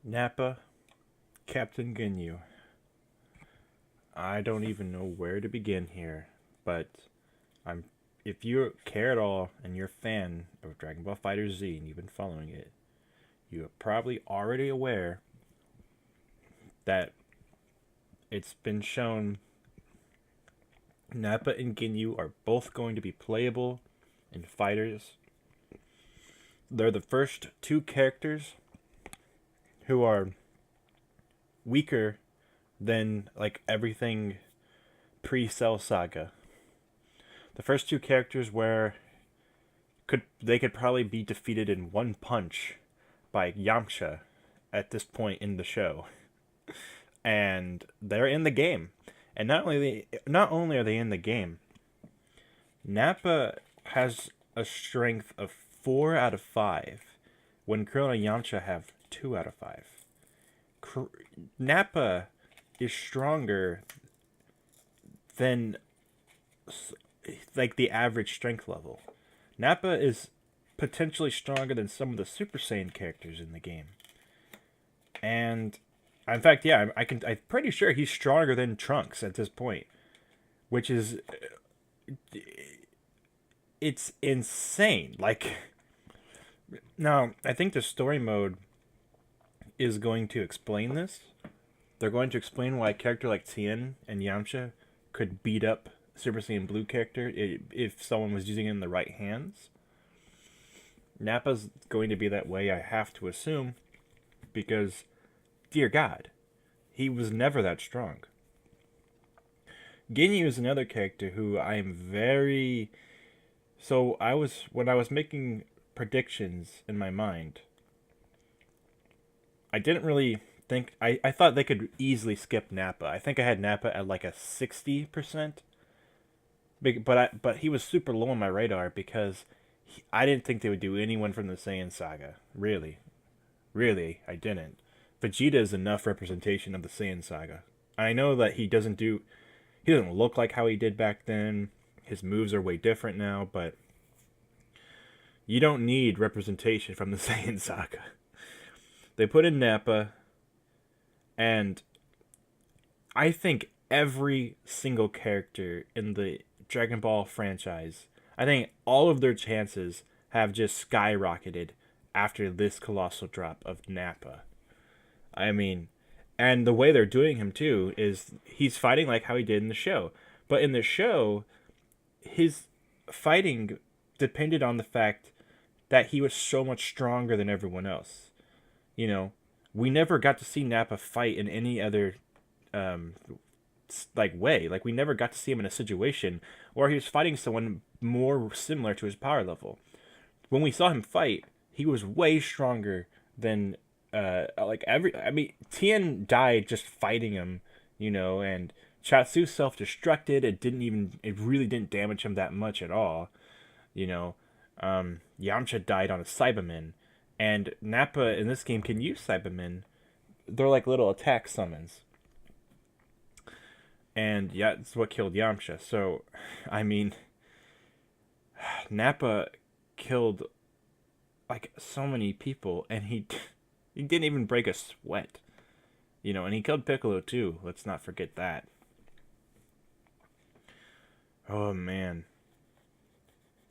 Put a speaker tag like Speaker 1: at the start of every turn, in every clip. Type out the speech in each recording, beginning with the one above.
Speaker 1: Nappa, Captain Ginyu. I don't even know where to begin here, but I'm if you care at all and you're a fan of Dragon Ball FighterZ and you've been following it, you are probably already aware that it's been shown Nappa and Ginyu are both going to be playable in Fighters. They're the first two characters who are weaker than like everything pre-Cell Saga. The first two characters where could probably be defeated in one punch by Yamcha at this point in the show, and they're in the game. And not only are they in the game, Nappa has a strength of 4 out of 5, when Krillin and Yamcha have 2 out of 5. Nappa is stronger than like the average strength level. Nappa is potentially stronger than some of the Super Saiyan characters in the game. And in fact, yeah, I'm pretty sure he's stronger than Trunks at this point, which is it's insane. Like now, I think the story mode is going to explain this. They're going to explain why a character like Tien and Yamcha could beat up Super Saiyan Blue character if someone was using it in the right hands. Nappa's going to be that way, I have to assume, because, dear God, he was never that strong. Ginyu is another character who I am very. So when I was making predictions in my mind, I didn't really think I thought they could easily skip Nappa. I think I had Nappa at like a 60%. But he was super low on my radar because I didn't think they would do anyone from the Saiyan saga. Really. Really, I didn't. Vegeta is enough representation of the Saiyan saga. I know that he doesn't look like how he did back then. His moves are way different now, but you don't need representation from the Saiyan saga. They put in Nappa, and I think every single character in the Dragon Ball franchise, I think all of their chances have just skyrocketed after this colossal drop of Nappa. I mean, and the way they're doing him too is he's fighting like how he did in the show. But in the show, his fighting depended on the fact that he was so much stronger than everyone else. You know, we never got to see Nappa fight in any other um, like way. Like we never got to see him in a situation where he was fighting someone more similar to his power level. When we saw him fight, he was way stronger than like every. I mean, Tien died just fighting him, and Chatsu self-destructed. It really didn't damage him that much at all, you know. Yamcha died on a Cyberman, and Nappa in this game can use Cybermen. They're like little attack summons, and yeah, it's what killed Yamcha. So, I mean, Nappa killed like so many people, and he didn't even break a sweat, and he killed Piccolo too. Let's not forget that. Oh man.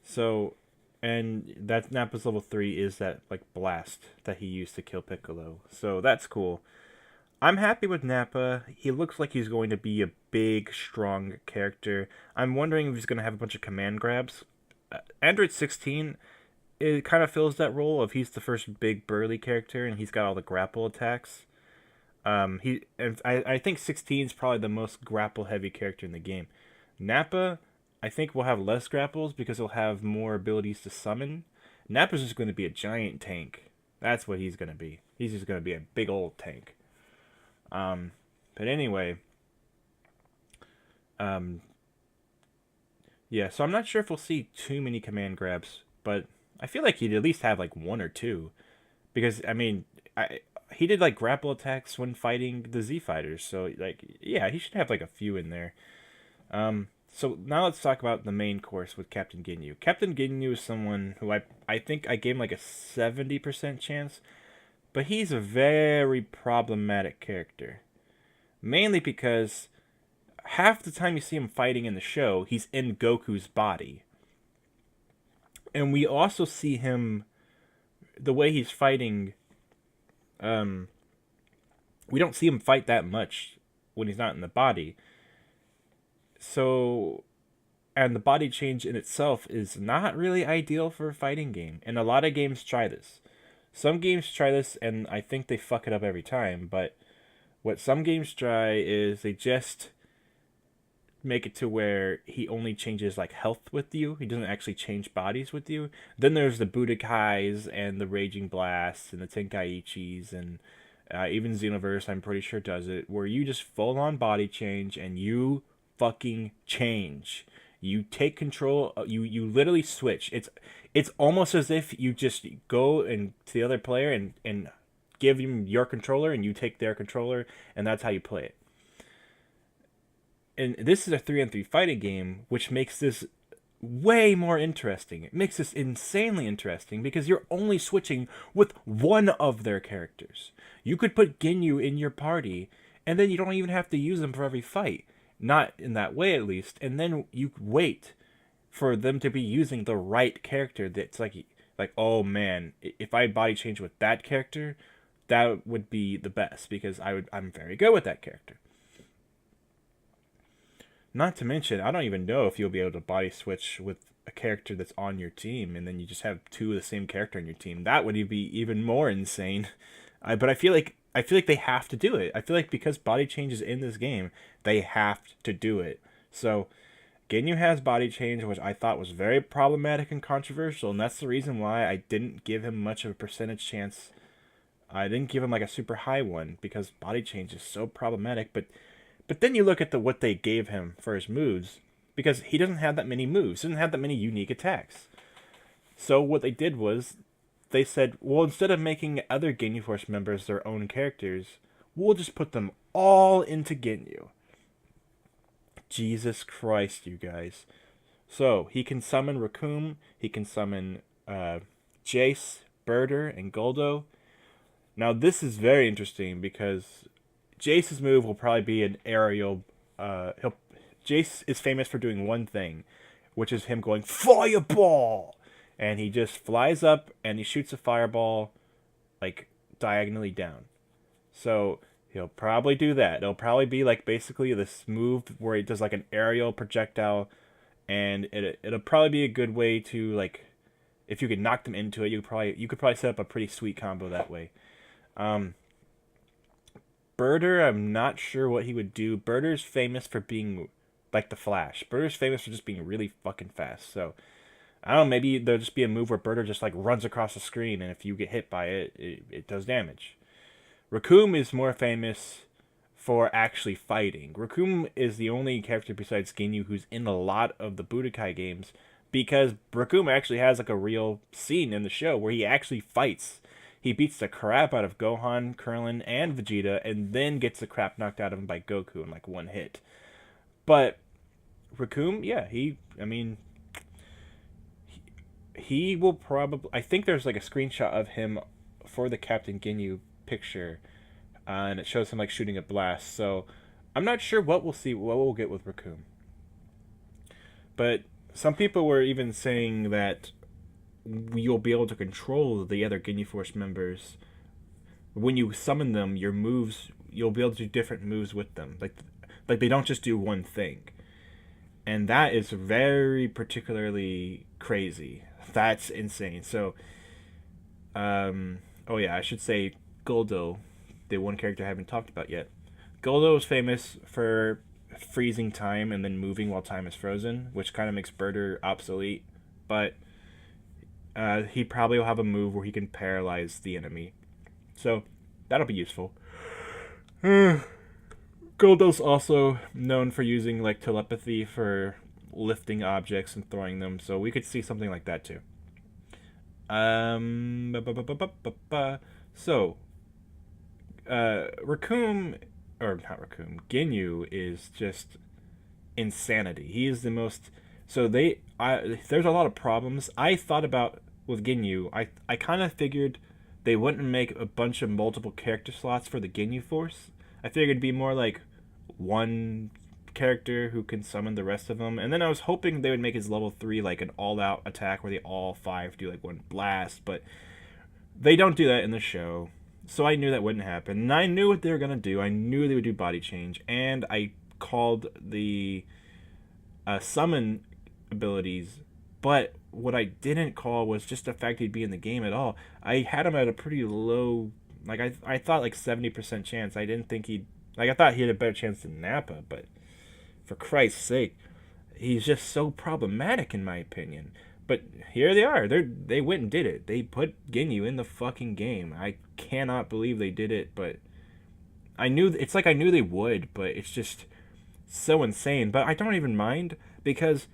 Speaker 1: So, and that Nappa's level 3 is that like blast that he used to kill Piccolo. So that's cool. I'm happy with Nappa. He looks like he's going to be a big, strong character. I'm wondering if he's going to have a bunch of command grabs. Android 16, it kind of fills that role of he's the first big burly character and he's got all the grapple attacks. I think 16 is probably the most grapple heavy character in the game. Nappa, I think will have less grapples because he'll have more abilities to summon. Nappa's just going to be a giant tank. That's what he's going to be. He's just going to be a big old tank. But anyway, um, yeah. So I'm not sure if we'll see too many command grabs, but I feel like he'd at least have like one or two, because I mean, he did like grapple attacks when fighting the Z fighters. So like, yeah, he should have like a few in there. So now let's talk about the main course with Captain Ginyu. Captain Ginyu is someone who I think I gave him like a 70% chance, but he's a very problematic character. Mainly because half the time you see him fighting in the show, he's in Goku's body. And we also see him, the way he's fighting, um, we don't see him fight that much when he's not in the body. So, and the body change in itself is not really ideal for a fighting game. And a lot of games try this. Some games try this, and I think they fuck it up every time. But what some games try is they just make it to where he only changes like health with you. He doesn't actually change bodies with you. Then there's the Budokais and the Raging Blasts and the Tenkaichis and even Xenoverse, I'm pretty sure does it, where you just full on body change and you fucking change. You take control. You literally switch. It's almost as if you just go and to the other player and give him your controller and you take their controller and that's how you play it. And this is a 3-on-3 fighting game, which makes this way more interesting. It makes this insanely interesting because you're only switching with one of their characters. You could put Ginyu in your party, and then you don't even have to use them for every fight. Not in that way, at least. And then you wait for them to be using the right character that's like, oh man, if I body change with that character, that would be the best because I'm very good with that character. Not to mention, I don't even know if you'll be able to body switch with a character that's on your team, and then you just have two of the same character on your team. That would be even more insane. But I feel like they have to do it. I feel like because body changes in this game, they have to do it. So Ginyu has body change, which I thought was very problematic and controversial, and that's the reason why I didn't give him much of a percentage chance. I didn't give him like a super high one because body change is so problematic, but then you look at what they gave him for his moves, because he doesn't have that many moves, he doesn't have that many unique attacks. So what they did was, they said, well, instead of making other Ginyu Force members their own characters, we'll just put them all into Ginyu. Jesus Christ, you guys. So, he can summon Raccoon, he can summon Jace, Birder, and Goldo. Now, this is very interesting because Jace's move will probably be an aerial. Jace is famous for doing one thing, which is him going fireball, and he just flies up and he shoots a fireball like diagonally down. So he'll probably do that. It'll probably be like basically this move where he does like an aerial projectile, and it'll probably be a good way to, like, if you could knock them into it, you could probably set up a pretty sweet combo that way. Birder, I'm not sure what he would do. Birder's famous for being like the Flash. Birder's famous for just being really fucking fast. So, I don't know, maybe there'll just be a move where Birder just like runs across the screen, and if you get hit by it, it does damage. Raccoon is more famous for actually fighting. Raccoon is the only character besides Ginyu who's in a lot of the Budokai games, because Raccoon actually has like a real scene in the show where he actually fights. He beats the crap out of Gohan, Krillin, and Vegeta, and then gets the crap knocked out of him by Goku in like one hit. But Raccoon, yeah, he will probably... I think there's like a screenshot of him for the Captain Ginyu picture, and it shows him like shooting a blast. So I'm not sure what we'll get with Raccoon. But some people were even saying that you'll be able to control the other Ginyu Force members. When you summon them, your moves, you'll be able to do different moves with them. Like they don't just do one thing. And that is very particularly crazy. That's insane. So, oh yeah, I should say Goldo, the one character I haven't talked about yet. Goldo is famous for freezing time and then moving while time is frozen, which kind of makes Birder obsolete. But he probably will have a move where he can paralyze the enemy. So, that'll be useful. Goldo's also known for using like telepathy for lifting objects and throwing them, so we could see something like that too. So, Raccoon, or not Raccoon, Ginyu is just insanity. He is the most... So there's a lot of problems. I thought about, with Ginyu, I kind of figured they wouldn't make a bunch of multiple character slots for the Ginyu Force. I figured it'd be more like one character who can summon the rest of them. And then I was hoping they would make his level 3 like an all-out attack where they all 5 do like one blast, but they don't do that in the show. So I knew that wouldn't happen. And I knew what they were going to do. I knew they would do body change. And I called the summon abilities. But what I didn't call was just the fact he'd be in the game at all. I had him at a pretty low, like I thought like 70% chance. I didn't think he'd, like I thought he had a better chance than Nappa. But for Christ's sake, he's just so problematic in my opinion. But here they are. They went and did it. They put Ginyu in the fucking game. I cannot believe they did it, but I knew it's like I knew they would, but it's just so insane. But I don't even mind because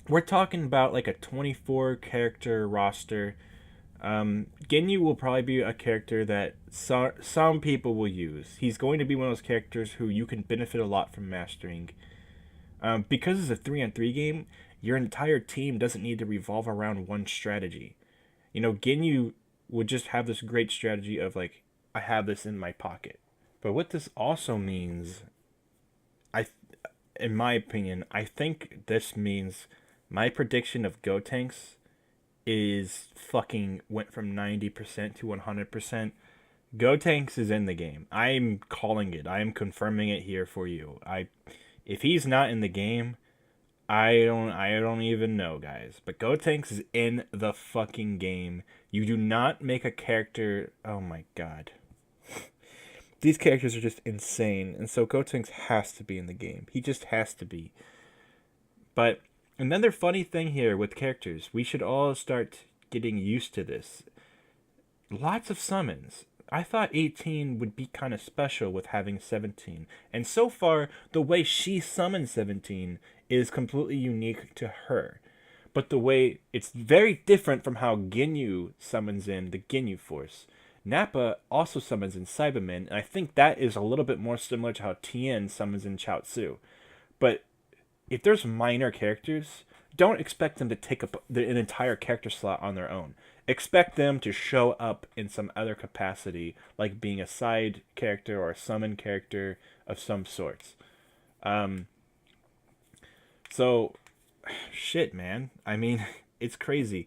Speaker 1: we're talking about like a 24 character roster. Ginyu will probably be a character that some people will use. He's going to be one of those characters who you can benefit a lot from mastering. Because it's a 3-on-3 game, your entire team doesn't need to revolve around one strategy. You know, Ginyu would just have this great strategy of like, I have this in my pocket. But what this also means, in my opinion, I think this means my prediction of Gotenks is fucking went from 90% to 100%. Gotenks is in the game. I'm calling it. I am confirming it here for you. If he's not in the game, I don't even know, guys. But Gotenks is in the fucking game. You do not make a character. Oh my god. These characters are just insane, and so Gotenks has to be in the game. He just has to be. But another funny thing here with characters, we should all start getting used to this. Lots of summons. I thought 18 would be kind of special with having 17. And so far, the way she summons 17 is completely unique to her. But the way it's very different from how Ginyu summons in the Ginyu Force. Nappa also summons in Cybermen, and I think that is a little bit more similar to how Tien summons in Chaozu. But if there's minor characters, don't expect them to take up an entire character slot on their own. Expect them to show up in some other capacity, like being a side character or a summon character of some sorts. So, shit, man. I mean, it's crazy.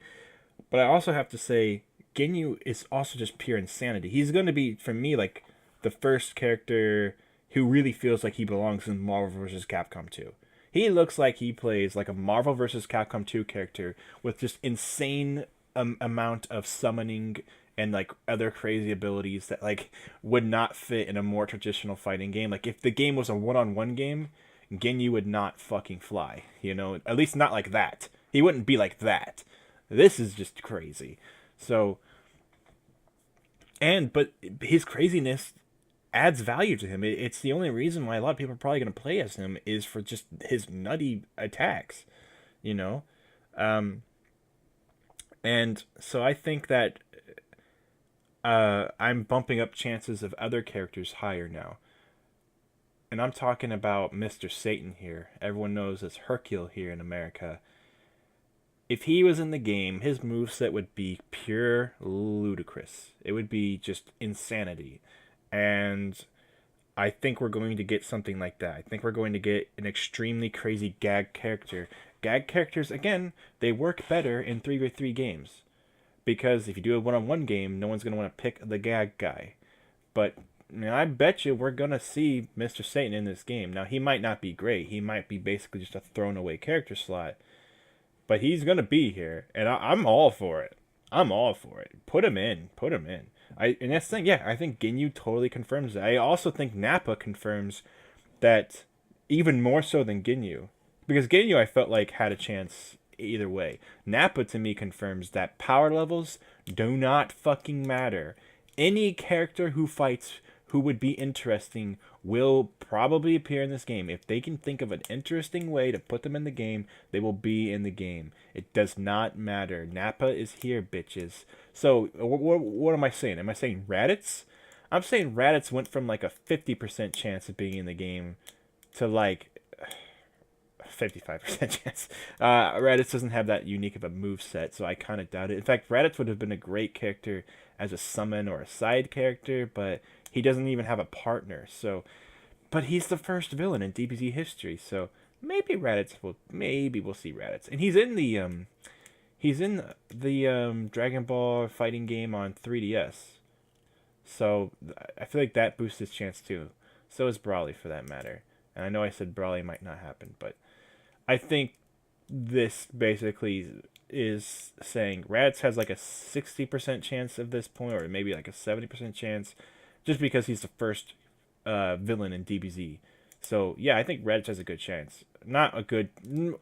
Speaker 1: But I also have to say, Ginyu is also just pure insanity. He's going to be, for me, like, the first character who really feels like he belongs in Marvel vs. Capcom 2. He looks like he plays like a Marvel vs. Capcom 2 character with just insane amount of summoning and like other crazy abilities that like would not fit in a more traditional fighting game. Like if the game was a one-on-one game, Ginyu would not fucking fly. You know, at least not like that. He wouldn't be like that. This is just crazy. So, but his craziness adds value to him. It's the only reason why a lot of people are probably going to play as him is for just his nutty attacks, you know? And so I think that I'm bumping up chances of other characters higher now. And I'm talking about Mr. Satan here. Everyone knows as Hercule here in America. If he was in the game, his moveset would be pure ludicrous. It would be just insanity. And I think we're going to get something like that. I think we're going to get an extremely crazy gag character. Gag characters, again, they work better in 3v3 games. Because if you do a one-on-one game, no one's going to want to pick the gag guy. But I bet you we're going to see Mr. Satan in this game. Now, he might not be great. He might be basically just a thrown-away character slot. But he's going to be here. And I'm all for it. I'm all for it. Put him in. Put him in. And that's the thing, yeah, I think Ginyu totally confirms that. I also think Nappa confirms that even more so than Ginyu. Because Ginyu, I felt like, had a chance either way. Nappa, to me, confirms that power levels do not fucking matter. Any character who fights who would be interesting will probably appear in this game. If they can think of an interesting way to put them in the game, they will be in the game. It does not matter. Nappa is here, bitches. So, what am I saying? Am I saying Raditz? I'm saying Raditz went from like a 50% chance of being in the game to like 55% chance. Raditz doesn't have that unique of a move set, so I kind of doubt it. In fact, Raditz would have been a great character as a summon or a side character, but he doesn't even have a partner. So, but he's the first villain in DBZ history, so maybe we'll see Raditz, and he's in the Dragon Ball fighting game on 3DS. So I feel like that boosts his chance too. So is Brawly for that matter. And I know I said Brawly might not happen, but I think this basically is saying Raditz has like a 60% chance of this point, or maybe like a 70% chance, just because he's the first villain in DBZ. So yeah, I think Raditz has a good chance. Not a good.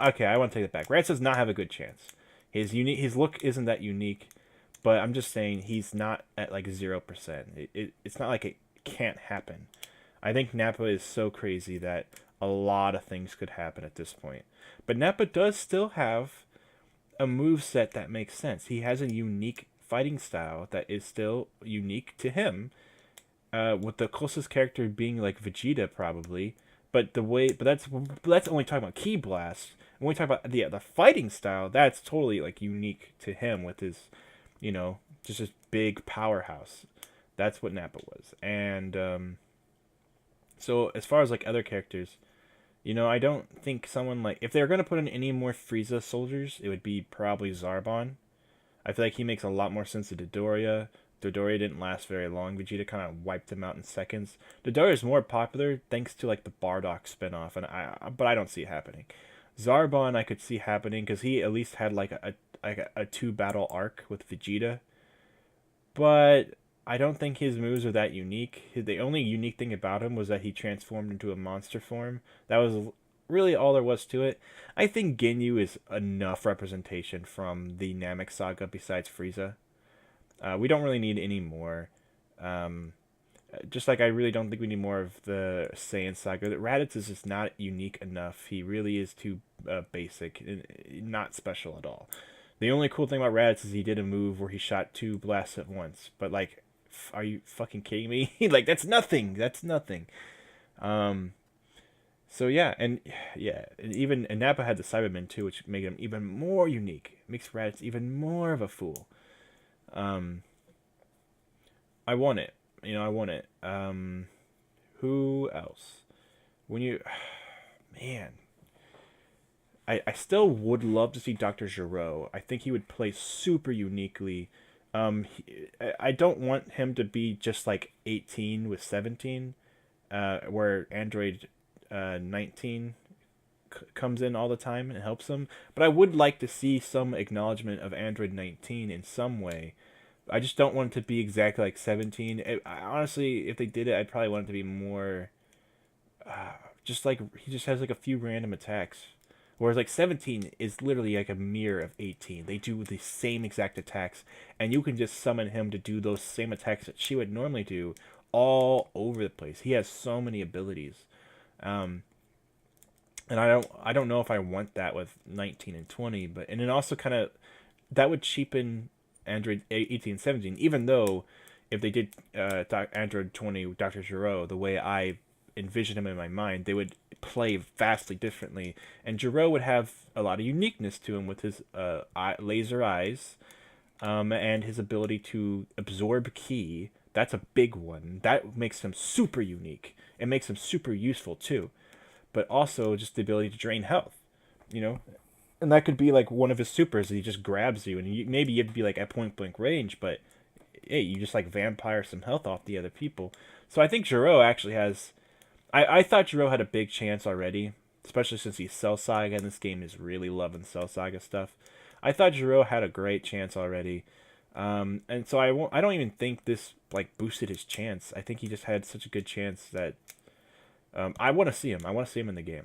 Speaker 1: Okay, I want to take it back. Raditz does not have a good chance. His look isn't that unique, but I'm just saying he's not at like 0%. It's not like it can't happen. I think Nappa is so crazy that a lot of things could happen at this point. But Nappa does still have a move set that makes sense. He has a unique fighting style that is still unique to him. With the closest character being like Vegeta probably, but that's only talking about Ki Blast. When we talk about the fighting style, that's totally like unique to him with his, just this big powerhouse. That's what Nappa was, and so as far as like other characters, I don't think someone like if they're gonna put in any more Frieza soldiers, it would be probably Zarbon. I feel like he makes a lot more sense to Dodoria. Dodoria didn't last very long. Vegeta kind of wiped him out in seconds. Dodoria is more popular thanks to like the Bardock spinoff, but I don't see it happening. Zarbon I could see happening because he at least had like a two battle arc with Vegeta, but I don't think his moves are that unique. The only unique thing about him was that he transformed into a monster form. That was really all there was to it. I think Ginyu is enough representation from the Namek saga besides Frieza. We don't really need any more. Just like I really don't think we need more of the Saiyan saga. Raditz is just not unique enough. He really is too basic and not special at all. The only cool thing about Raditz is he did a move where he shot two blasts at once. But like, are you fucking kidding me? Like that's nothing. That's nothing. So yeah, and even Nappa had the Cybermen too, which made him even more unique. Makes Raditz even more of a fool. I want it. I want it. Who else? When you, man, I still would love to see Dr. Gero. I think he would play super uniquely. I don't want him to be just like 18 with 17, where Android 19 comes in all the time and helps him. But I would like to see some acknowledgement of Android 19 in some way. I just don't want it to be exactly like 17. Honestly, if they did it, I'd probably want it to be more. Just like he just has like a few random attacks, whereas like 17 is literally like a mirror of 18. They do the same exact attacks, and you can just summon him to do those same attacks that she would normally do all over the place. He has so many abilities, and I don't know if I want that with 19 and 20, and it also kind of that would cheapen Android 18 and 17, even though if they did Android 20 Dr. Gero the way I envision him in my mind, they would play vastly differently, and Gero would have a lot of uniqueness to him with his laser eyes, and his ability to absorb ki. That's a big one. That makes him super unique. It makes him super useful too, but also just the ability to drain health, you know. And that could be like one of his supers. He just grabs you, and maybe you'd be like at point blank range, but hey, you just like vampire some health off the other people. So I think Gero actually has. I thought Gero had a big chance already, especially since he's Cell Saga, and this game is really loving Cell Saga stuff. I thought Gero had a great chance already, and so I don't even think this like boosted his chance. I think he just had such a good chance that I want to see him. I want to see him in the game.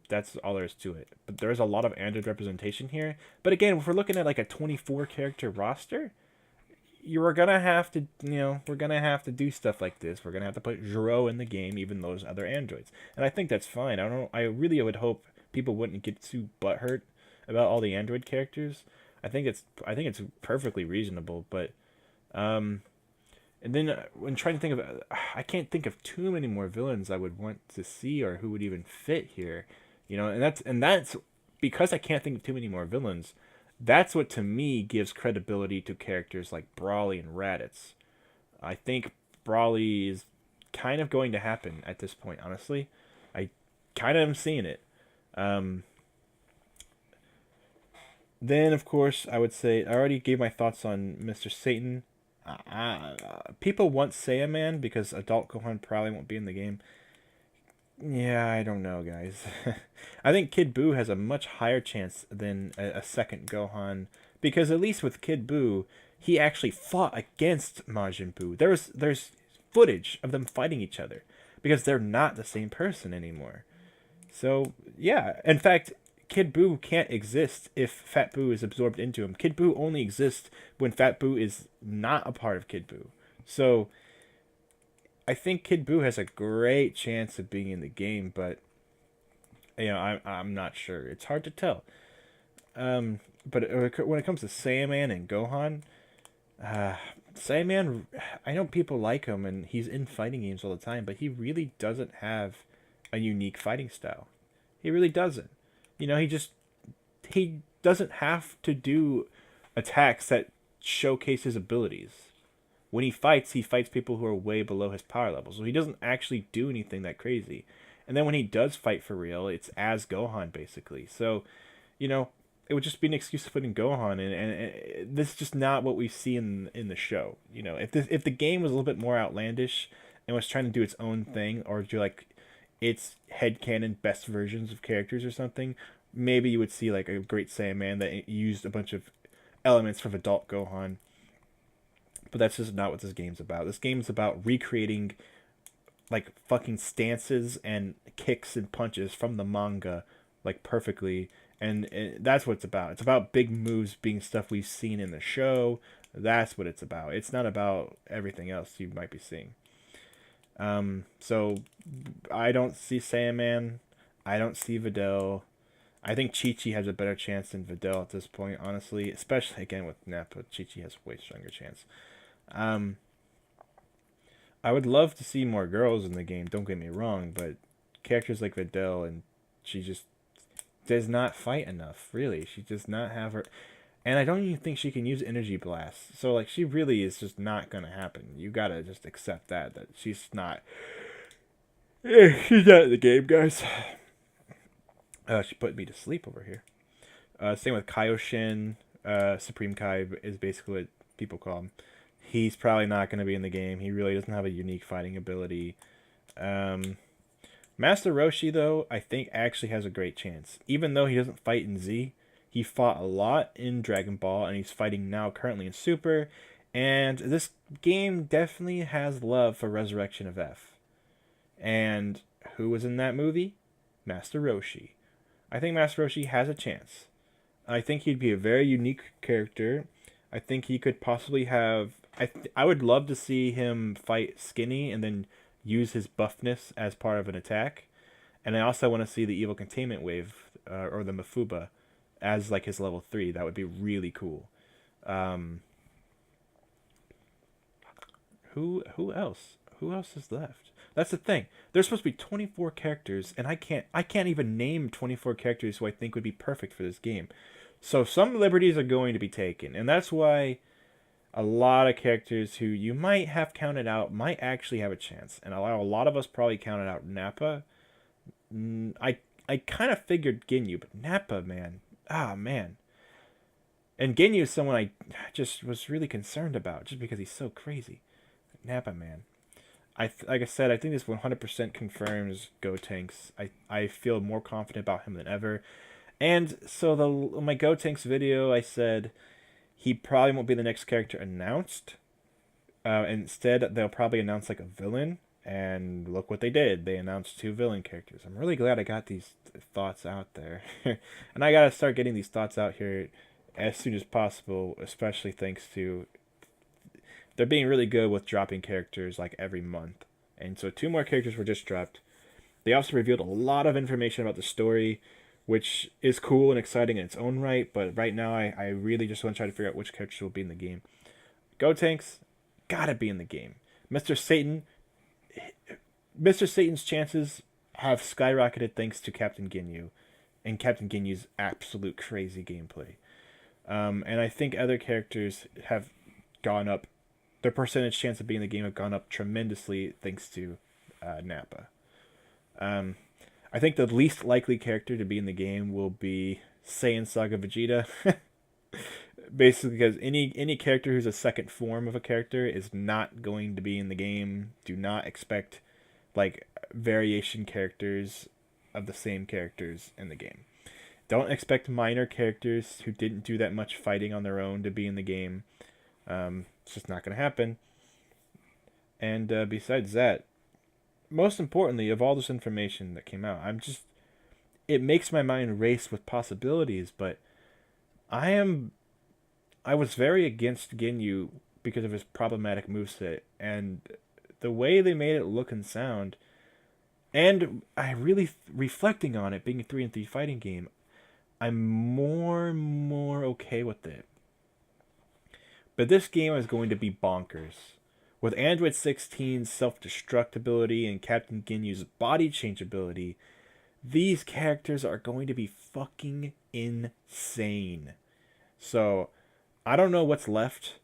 Speaker 1: That's all there is to it. But there is a lot of Android representation here. But again, if we're looking at like a 24 character roster, we're gonna have to, we're gonna have to do stuff like this. We're gonna have to put Gero in the game, even those other androids, and I think that's fine. I don't know. I really would hope people wouldn't get too butthurt about all the android characters. I think it's perfectly reasonable. But and then when trying to think of, I can't think of too many more villains I would want to see or who would even fit here. And that's because I can't think of too many more villains. That's what to me gives credibility to characters like Brawly and Raditz. I think Brawly is kind of going to happen at this point. Honestly, I kind of am seeing it. Um, then, of course, I would say I already gave my thoughts on Mr. Satan. People want Saiyaman because adult Gohan probably won't be in the game. Yeah, I don't know, guys. I think Kid Buu has a much higher chance than a second Gohan because at least with Kid Buu, he actually fought against Majin Buu. There's footage of them fighting each other because they're not the same person anymore. So yeah, in fact, Kid Buu can't exist if Fat Buu is absorbed into him. Kid Buu only exists when Fat Buu is not a part of Kid Buu. So I think Kid Buu has a great chance of being in the game, but I'm not sure. It's hard to tell. But when it comes to Saiyaman and Gohan, uh, Saiyaman, I know people like him and he's in fighting games all the time, but he really doesn't have a unique fighting style. He really doesn't. He doesn't have to do attacks that showcase his abilities. When he fights people who are way below his power level. So he doesn't actually do anything that crazy. And then when he does fight for real, it's as Gohan basically. So, you know, it would just be an excuse to put in Gohan, and this is just not what we see in the show. If the game was a little bit more outlandish and was trying to do its own thing, or do like its headcanon best versions of characters or something, maybe you would see like a Great Saiyaman that used a bunch of elements from adult Gohan. But that's just not what this game's about. This game's about recreating like fucking stances and kicks and punches from the manga like perfectly, and that's what it's about. It's about big moves being stuff we've seen in the show. That's what it's about. It's not about everything else you might be seeing. So I don't see Saiyaman. I don't see Videl. I think Chi-Chi has a better chance than Videl at this point, honestly. Especially again with Nappa. Chi-Chi has a way stronger chance. Um, I would love to see more girls in the game, don't get me wrong, but characters like Videl, and she just does not fight enough, really. She does not have her. And I don't even think she can use energy blasts. So, like, she really is just not going to happen. You gotta just accept that she's not. She's not in the game, guys. She put me to sleep over here. Same with Kaioshin. Supreme Kai is basically what people call him. He's probably not going to be in the game. He really doesn't have a unique fighting ability. Master Roshi, though, I think actually has a great chance. Even though he doesn't fight in Z, he fought a lot in Dragon Ball, and he's fighting now currently in Super. And this game definitely has love for Resurrection of F. And who was in that movie? Master Roshi. I think Master Roshi has a chance. I think he'd be a very unique character. I think he could possibly have. I would love to see him fight Skinny and then use his buffness as part of an attack. And I also want to see the Evil Containment Wave, or the Mafuba, as like his level 3. That would be really cool. Who else? Who else is left? That's the thing. There's supposed to be 24 characters, and I can't even name 24 characters who I think would be perfect for this game. So some liberties are going to be taken, and that's why a lot of characters who you might have counted out might actually have a chance. And a lot of us probably counted out Nappa. I kind of figured Ginyu, but Nappa, man. Ah, man. And Ginyu is someone I just was really concerned about, just because he's so crazy. Nappa, man. Like I said, I think this 100% confirms Gotenks. I feel more confident about him than ever. And so my Gotenks video, I said he probably won't be the next character announced. Instead, they'll probably announce like a villain. And look what they did. They announced 2 villain characters. I'm really glad I got these thoughts out there. And I got to start getting these thoughts out here as soon as possible, especially thanks to... They're being really good with dropping characters like every month. And so 2 more characters were just dropped. They also revealed a lot of information about the story, which is cool and exciting in its own right. But right now, I really just want to try to figure out which characters will be in the game. Gotenks, gotta be in the game. Mr. Satan's chances have skyrocketed thanks to Captain Ginyu. and Captain Ginyu's absolute crazy gameplay. And I think other characters have gone up. Their percentage chance of being in the game have gone up tremendously thanks to Nappa. Um, I think the least likely character to be in the game will be Saiyan Saga Vegeta. Basically, because any character who's a second form of a character is not going to be in the game. Do not expect like variation characters of the same characters in the game. Don't expect minor characters who didn't do that much fighting on their own to be in the game. It's just not going to happen. And besides that, most importantly, of all this information that came out, it makes my mind race with possibilities. But I am, I was very against Ginyu because of his problematic moveset and the way they made it look and sound. And I really, reflecting on it being a 3-3 fighting game, I'm more and more okay with it. But this game is going to be bonkers. With Android 16's self-destruct ability and Captain Ginyu's body change ability, these characters are going to be fucking insane. So, I don't know what's left.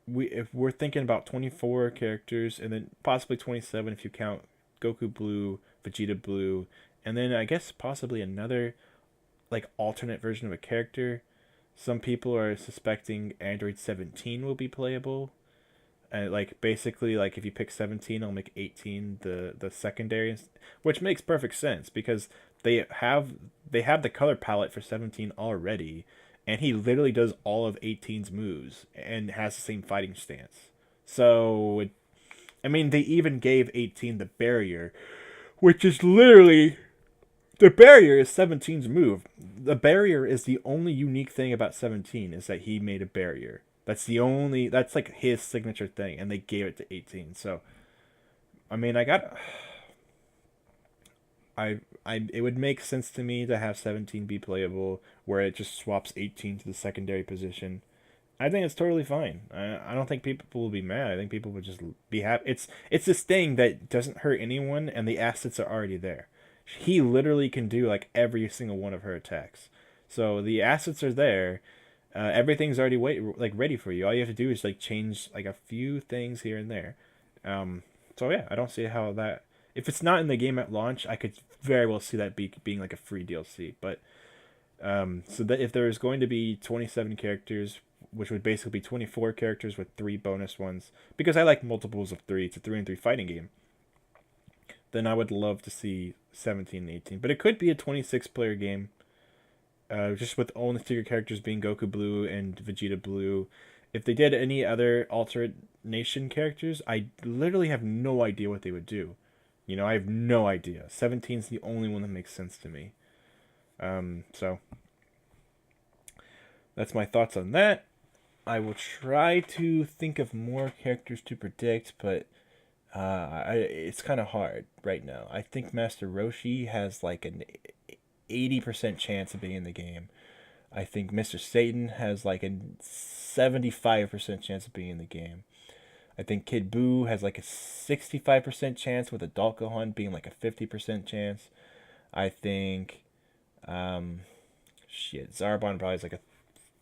Speaker 1: If we're thinking about 24 characters and then possibly 27 if you count Goku Blue, Vegeta Blue, and then I guess possibly another like alternate version of a character. Some people are suspecting Android 17 will be playable. And like basically like if you pick 17, I'll make 18 the secondary, which makes perfect sense because they have the color palette for 17 already, and he literally does all of 18's moves and has the same fighting stance. So I mean they even gave 18 the barrier, which is literally the barrier is 17's move. The barrier is the only unique thing about 17 is that he made a barrier. That's like his signature thing, and they gave it to 18. So, I mean, it would make sense to me to have 17 be playable, where it just swaps 18 to the secondary position. I think it's totally fine. I don't think people will be mad. I think people would just be happy. It's this thing that doesn't hurt anyone, and the assets are already there. He literally can do like every single one of her attacks. So the assets are there. Everything's already ready for you. All you have to do is like change like a few things here and there. So yeah, I don't see how that. If it's not in the game at launch, I could very well see that being like a free DLC. But so that if there is going to be 27 characters, which would basically be 24 characters with 3 bonus ones, because I like multiples of 3. It's a 3-3 fighting game. Then I would love to see 17 and 18. But it could be a 26 player game. Just with only secret characters being Goku Blue and Vegeta Blue. If they did any other alternate nation characters, I literally have no idea what they would do. You know, I have no idea. 17 is the only one that makes sense to me. So that's my thoughts on that. I will try to think of more characters to predict, but it's kind of hard right now. I think Master Roshi has like an 80% chance of being in the game. I think Mr. Satan has like a 75% chance of being in the game. I think Kid Buu has like a 65% chance, with Adult Gohan being like a 50% chance. I think Zarbon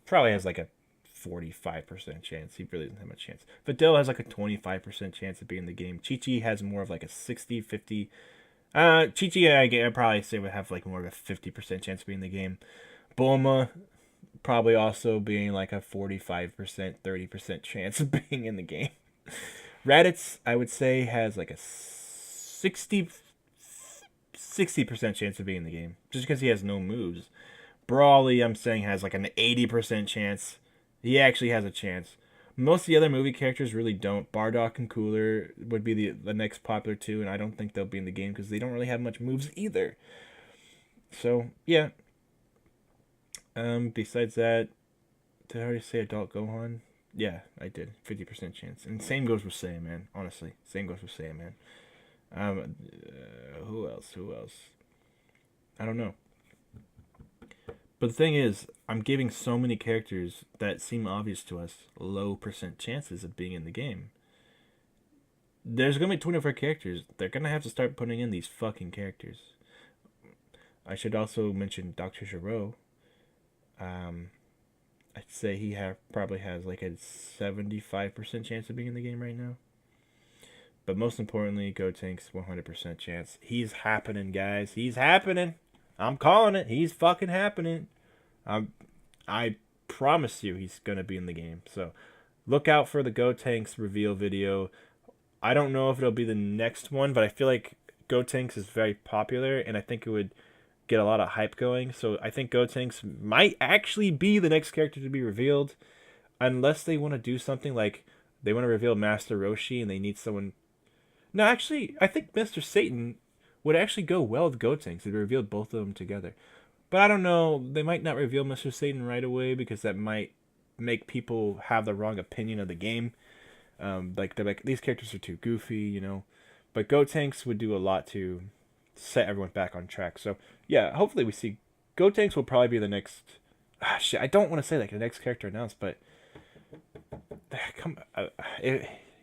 Speaker 1: probably has like a 45% chance. He really doesn't have much chance. Videl has like a 25% chance of being in the game. Chi-Chi has more of like a 60-50. Chi-Chi, I'd probably say would have like more of a 50% chance of being in the game. Bulma probably also being like a 45%, 30% chance of being in the game. Raditz, I would say, has like a 60% chance of being in the game, just because he has no moves. Brawly, I'm saying, has like an 80% chance. He actually has a chance. Most of the other movie characters really don't. Bardock and Cooler would be the next popular two, and I don't think they'll be in the game because they don't really have much moves either. So, yeah. Besides that, did I already say Adult Gohan? Yeah, I did. 50% chance. And same goes with Saiyaman, honestly. Same goes with Saiyaman. Who else? I don't know. But the thing is, I'm giving so many characters that seem obvious to us low percent chances of being in the game. There's going to be 24 characters. They're going to have to start putting in these fucking characters. I should also mention Dr. Giro. Um, I'd say probably has like a 75% chance of being in the game right now. But most importantly, Gotank's 100% chance. He's happening, guys. He's happening. I'm calling it. He's fucking happening. I promise you he's going to be in the game. So look out for the Gotank's reveal video. I don't know if it'll be the next one, but I feel like Gotenks is very popular, and I think it would get a lot of hype going. So I think Gotenks might actually be the next character to be revealed, unless they want to do something like they want to reveal Master Roshi and they need someone. No, actually, I think Mr. Satan would actually go well with Gotenks. They revealed both of them together. But I don't know. They might not reveal Mr. Satan right away because that might make people have the wrong opinion of the game. Like they're like these characters are too goofy, you know. But Gotenks would do a lot to set everyone back on track. So yeah, hopefully we see Gotenks will probably be the next. Shit, I don't want to say like the next character announced, but come,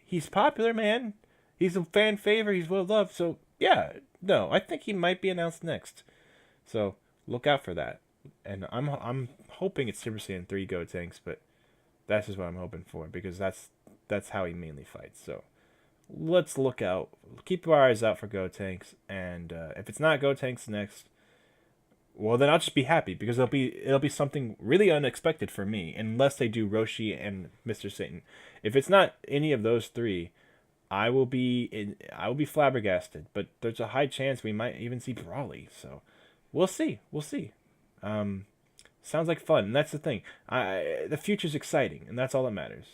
Speaker 1: he's popular, man. He's a fan favorite. He's well loved. So yeah, no, I think he might be announced next. So look out for that. And I'm hoping it's Super Saiyan 3 Gotenks, but that's just what I'm hoping for because that's how he mainly fights. So let's look out. Keep our eyes out for Gotenks, and if it's not Gotenks next, well then I'll just be happy because it'll be something really unexpected for me unless they do Roshi and Mr. Satan. If it's not any of those three, I will be flabbergasted. But there's a high chance we might even see Brawly. So we'll see. We'll see. Um, Sounds like fun, and that's the thing. The future's exciting, and that's all that matters.